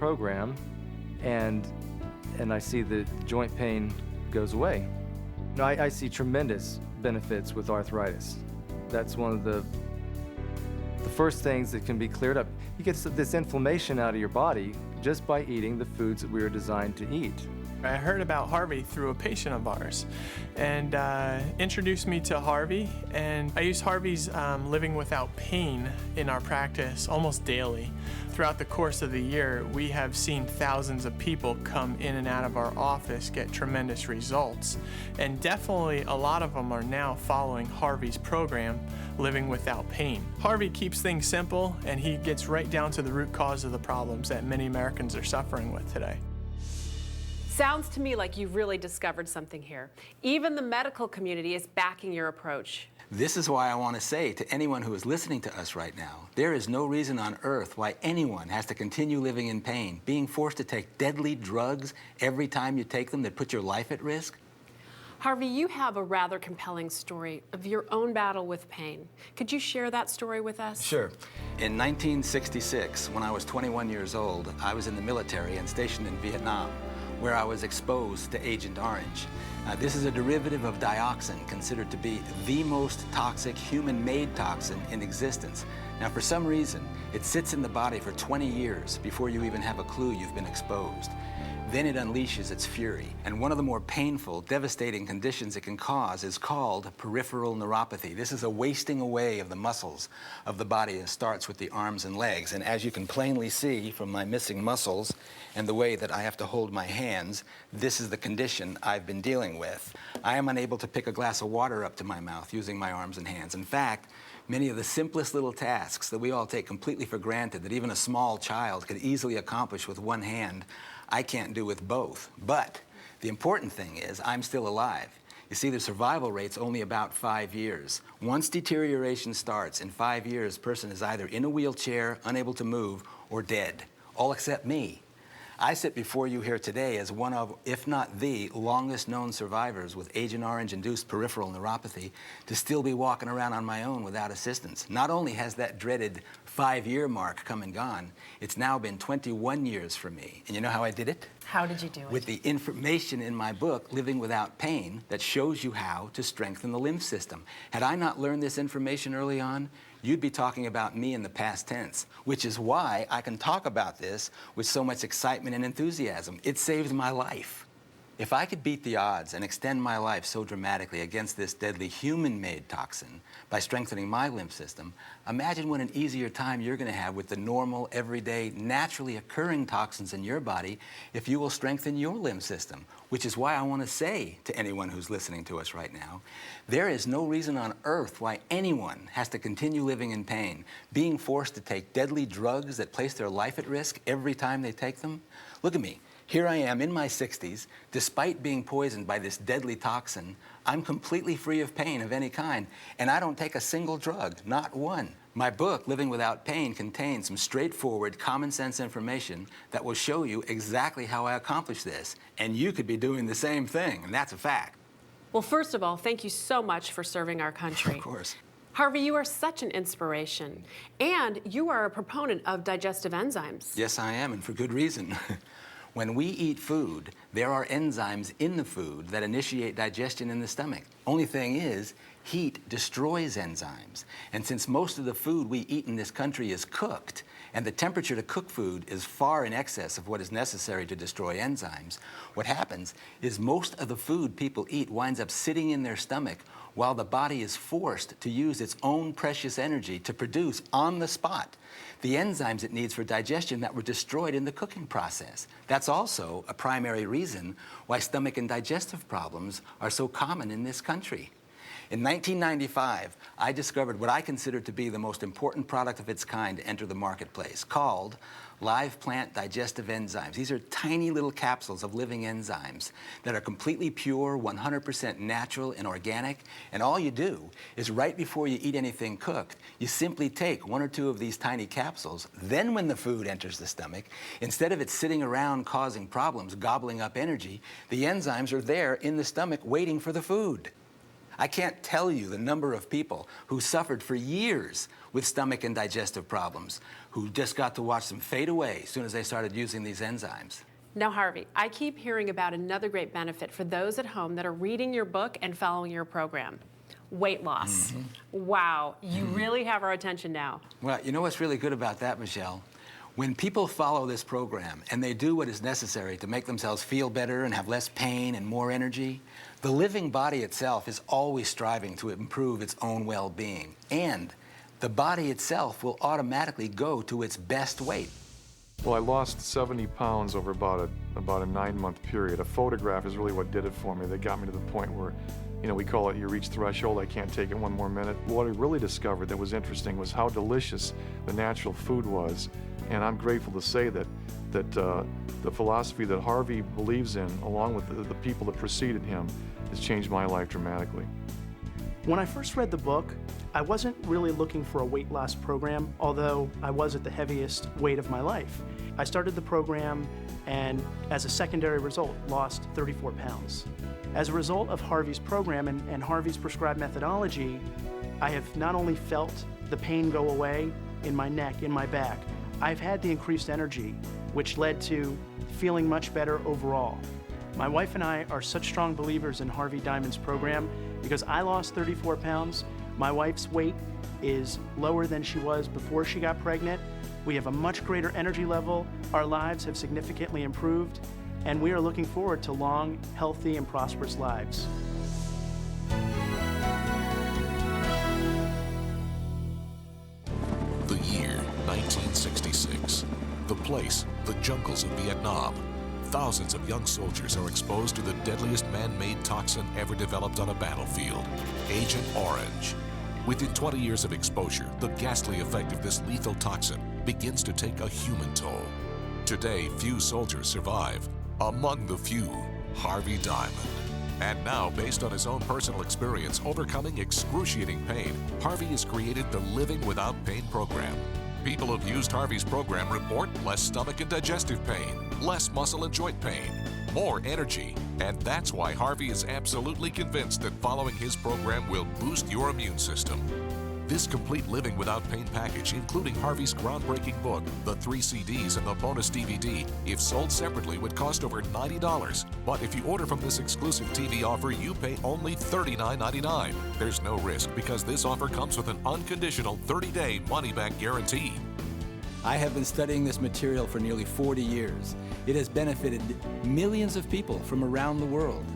program, and I see the joint pain goes away. No, I see tremendous benefits with arthritis. That's one of the first things that can be cleared up. You get this inflammation out of your body just by eating the foods that we were designed to eat. I heard about Harvey through a patient of ours and introduced me to Harvey, and I use Harvey's Living Without Pain in our practice almost daily. Throughout the course of the year, we have seen thousands of people come in and out of our office get tremendous results, and definitely a lot of them are now following Harvey's program, Living Without Pain. Harvey keeps things simple, and he gets right down to the root cause of the problems that many Americans are suffering with today. Sounds to me like you've really discovered something here. Even the medical community is backing your approach. This is why I want to say to anyone who is listening to us right now, there is no reason on earth why anyone has to continue living in pain, being forced to take deadly drugs every time you take them that put your life at risk. Harvey, you have a rather compelling story of your own battle with pain. Could you share that story with us? Sure. In 1966, when I was 21 years old, I was in the military and stationed in Vietnam, where I was exposed to Agent Orange. This is a derivative of dioxin, considered to be the most toxic human-made toxin in existence. Now, for some reason, it sits in the body for 20 years before you even have a clue you've been exposed. Then it unleashes its fury, and one of the more painful, devastating conditions it can cause is called peripheral neuropathy. This is a wasting away of the muscles of the body. It starts with the arms and legs, and as you can plainly see from my missing muscles and the way that I have to hold my hands, this is the condition I've been dealing with. I am unable to pick a glass of water up to my mouth using my arms and hands. In fact, many of the simplest little tasks that we all take completely for granted, that even a small child could easily accomplish with one hand, I can't do with both. But the important thing is I'm still alive. You see, the survival rate's only about 5 years. Once deterioration starts, in 5 years, a person is either in a wheelchair, unable to move, or dead, all except me. I sit before you here today as one of, if not the, longest known survivors with Agent Orange-induced peripheral neuropathy to still be walking around on my own without assistance. Not only has that dreaded 5-year mark come and gone, it's now been 21 years for me. And you know how I did it? How did you do it? With the information in my book, Living Without Pain, that shows you how to strengthen the lymph system. Had I not learned this information early on, you'd be talking about me in the past tense, which is why I can talk about this with so much excitement and enthusiasm. It saved my life. If I could beat the odds and extend my life so dramatically against this deadly human-made toxin by strengthening my lymph system, imagine what an easier time you're going to have with the normal, everyday, naturally occurring toxins in your body if you will strengthen your lymph system, which is why I want to say to anyone who's listening to us right now, there is no reason on earth why anyone has to continue living in pain, being forced to take deadly drugs that place their life at risk every time they take them. Look at me. Here I am in my 60s, despite being poisoned by this deadly toxin. I'm completely free of pain of any kind, and I don't take a single drug, not one. My book, Living Without Pain, contains some straightforward, common sense information that will show you exactly how I accomplish this, and you could be doing the same thing, and that's a fact. Well, first of all, thank you so much for serving our country. Of course. Harvey, you are such an inspiration, and you are a proponent of digestive enzymes. Yes, I am, and for good reason. When we eat food, there are enzymes in the food that initiate digestion in the stomach. Only thing is, heat destroys enzymes. And since most of the food we eat in this country is cooked, and the temperature to cook food is far in excess of what is necessary to destroy enzymes, what happens is most of the food people eat winds up sitting in their stomach while the body is forced to use its own precious energy to produce on the spot the enzymes it needs for digestion that were destroyed in the cooking process. That's also a primary reason why stomach and digestive problems are so common in this country. In 1995, I discovered what I consider to be the most important product of its kind to enter the marketplace, called live plant digestive enzymes. These are tiny little capsules of living enzymes that are completely pure, 100% natural and organic, and all you do is right before you eat anything cooked, you simply take 1 or 2 of these tiny capsules. Then when the food enters the stomach, instead of it sitting around causing problems, gobbling up energy, the enzymes are there in the stomach waiting for the food. I can't tell you the number of people who suffered for years with stomach and digestive problems, who just got to watch them fade away as soon as they started using these enzymes. Now, Harvey, I keep hearing about another great benefit for those at home that are reading your book and following your program. Weight loss. Wow, you really have our attention now. Well, you know what's really good about that, Michelle? When people follow this program and they do what is necessary to make themselves feel better and have less pain and more energy, the living body itself is always striving to improve its own well-being. And the body itself will automatically go to its best weight. Well, I lost 70 pounds over about a 9-month period. A photograph is really what did it for me. That got me to the point where, you know, we call it you reach threshold, I can't take it one more minute. What I really discovered that was interesting was how delicious the natural food was. And I'm grateful to say that the philosophy that Harvey believes in, along with the people that preceded him, has changed my life dramatically. When I first read the book, I wasn't really looking for a weight loss program, although I was at the heaviest weight of my life. I started the program and, as a secondary result, lost 34 pounds. As a result of Harvey's program and Harvey's prescribed methodology, I have not only felt the pain go away in my neck, in my back, I've had the increased energy, which led to feeling much better overall. My wife and I are such strong believers in Harvey Diamond's program because I lost 34 pounds. My wife's weight is lower than she was before she got pregnant. We have a much greater energy level. Our lives have significantly improved, and we are looking forward to long, healthy, and prosperous lives. The year, 1966. The place, the jungles of Vietnam. Thousands of young soldiers are exposed to the deadliest man-made toxin ever developed on a battlefield, Agent Orange. Within 20 years of exposure, the ghastly effect of this lethal toxin begins to take a human toll. Today, few soldiers survive. Among the few, Harvey Diamond. And now, based on his own personal experience overcoming excruciating pain, Harvey has created the Living Without Pain program. People who've used Harvey's program report less stomach and digestive pain, less muscle and joint pain, more energy. And that's why Harvey is absolutely convinced that following his program will boost your immune system. This complete Living Without Pain package, including Harvey's groundbreaking book, the 3 CDs, and the bonus DVD, if sold separately, would cost over $90. But if you order from this exclusive TV offer, you pay only $39.99. There's no risk because this offer comes with an unconditional 30-day money-back guarantee. I have been studying this material for nearly 40 years. It has benefited millions of people from around the world,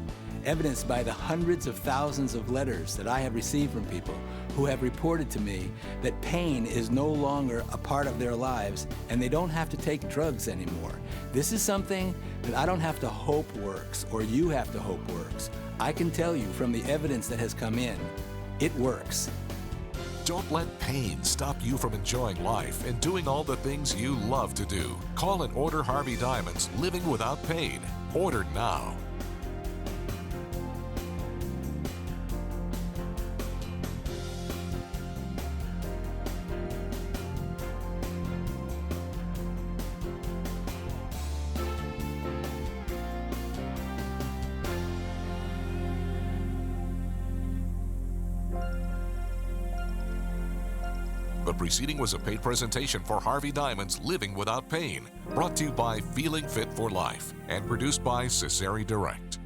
evidenced by the hundreds of thousands of letters that I have received from people who have reported to me that pain is no longer a part of their lives and they don't have to take drugs anymore. This is something that I don't have to hope works, or you have to hope works. I can tell you from the evidence that has come in, it works. Don't let pain stop you from enjoying life and doing all the things you love to do. Call and order Harvey Diamond's Living Without Pain. Order now. The preceding was a paid presentation for Harvey Diamond's Living Without Pain, brought to you by Feeling Fit for Life and produced by Cesare Direct.